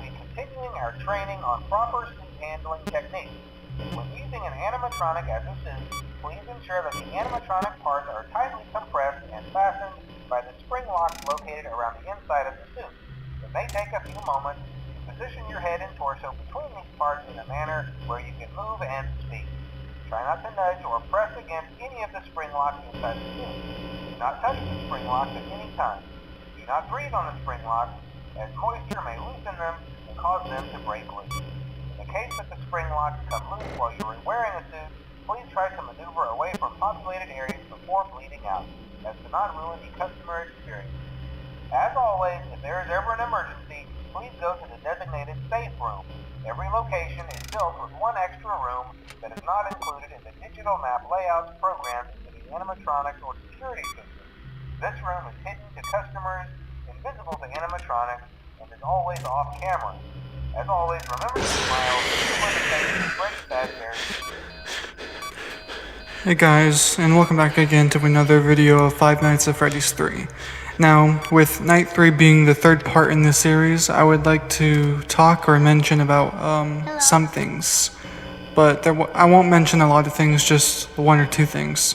be continuing our training on proper suit handling techniques. When using an animatronic as a suit, please ensure that the animatronic parts are tightly compressed and fastened by the spring locks located around the inside of the suit. It may take a few moments to position your head and torso between these parts in a manner where you can move and speak. Try not to nudge or press against any of the spring locks inside the suit. Do not touch the spring locks at any time. Do not breathe on the spring locks, as moisture may loosen them and cause them to break loose. In the case that the spring locks come loose while you are wearing a suit, please try to maneuver away from populated areas before bleeding out, as to not ruin the customer experience. As always, if there is ever an emergency, please go to the designated safe room. Every location is built with one extra room that is not included in the digital map layouts programmed into the animatronics or security system. This room is hidden to customers, invisible to animatronics, and is always off camera. As always, remember to smile when the face is Freddy Fazbear's. Hey guys, and welcome back again to another video of Five Nights at Freddy's 3. Now, with Night 3 being the third part in this series, I would like to talk or mention about some things. But I won't mention a lot of things, just one or two things.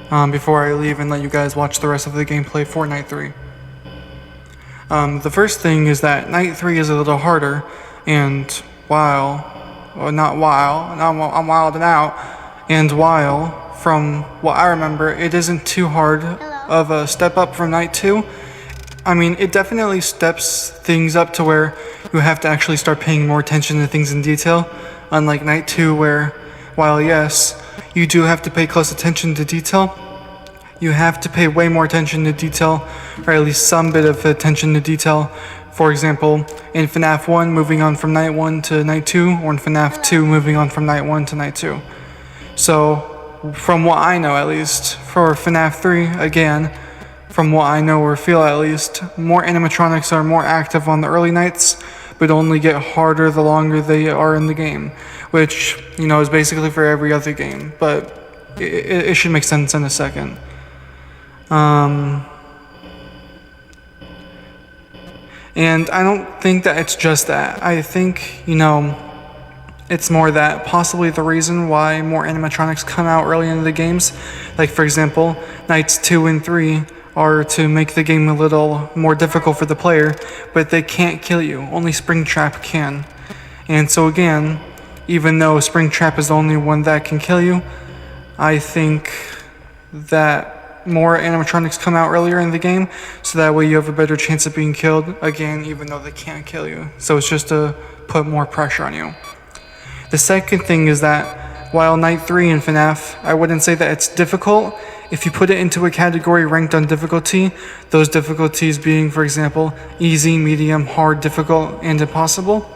Before I leave and let you guys watch the rest of the gameplay for Night 3. The first thing is that Night 3 is a little harder, and I'm wilding out, and while, from what I remember, it isn't too hard of a step up from Night 2. I mean, it definitely steps things up to where you have to actually start paying more attention to things in detail, unlike Night 2 where, while yes, you do have to pay close attention to detail, you have to pay way more attention to detail, or at least some bit of attention to detail. For example, in Fnaf 1 moving on from Night 1 to Night 2, or in Fnaf 2 moving on from Night 1 to Night 2. So, from what I know at least, for Fnaf 3, again, from what I know or feel at least, more animatronics are more active on the early nights, but only get harder the longer they are in the game, which, is basically for every other game, but it should make sense in a second. And I don't think that it's just that. I think, it's more that possibly the reason why more animatronics come out early into the games, like for example, Nights 2 and 3 are to make the game a little more difficult for the player, but they can't kill you, only Springtrap can. And so again, even though Springtrap is the only one that can kill you, I think that more animatronics come out earlier in the game, so that way you have a better chance of being killed, again, even though they can't kill you. So it's just to put more pressure on you. The second thing is that while Night 3 in Fnaf, I wouldn't say that it's difficult. If you put it into a category ranked on difficulty, those difficulties being, for example, easy, medium, hard, difficult, and impossible,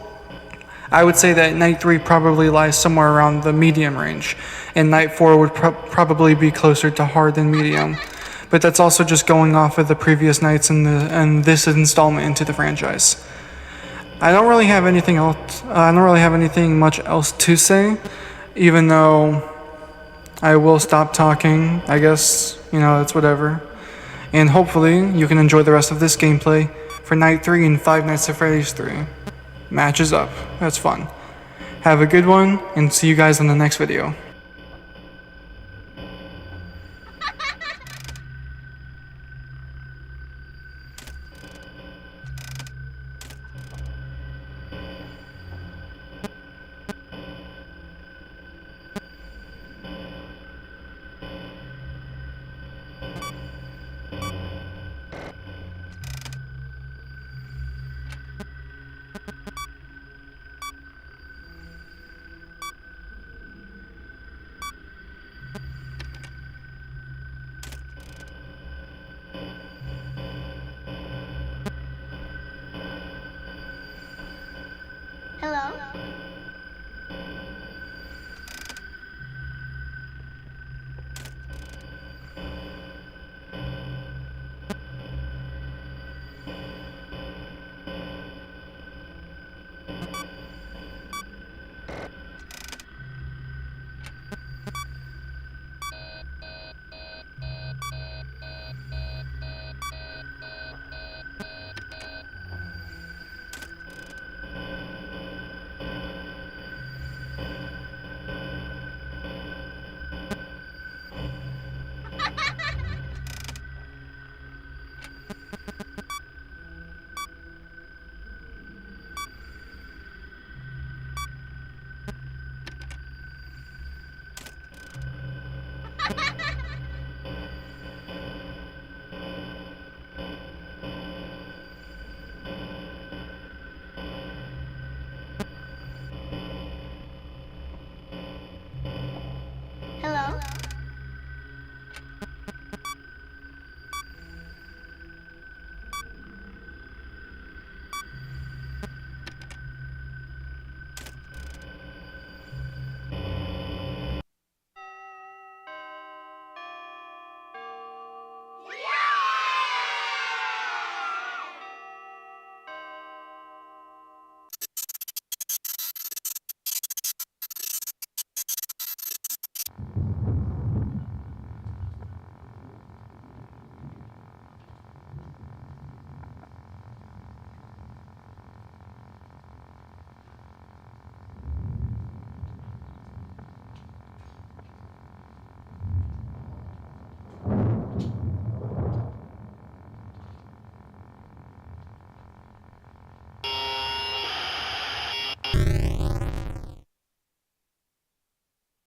I would say that Night 3 probably lies somewhere around the medium range, and Night 4 would probably be closer to hard than medium. But that's also just going off of the previous nights and this installment into the franchise. I don't really have anything else. I don't really have anything much else to say, even though I will stop talking. I guess, it's whatever. And hopefully you can enjoy the rest of this gameplay for Night 3 and Five Nights at Freddy's 3. Matches up. That's fun. Have a good one, and see you guys in the next video. Hello?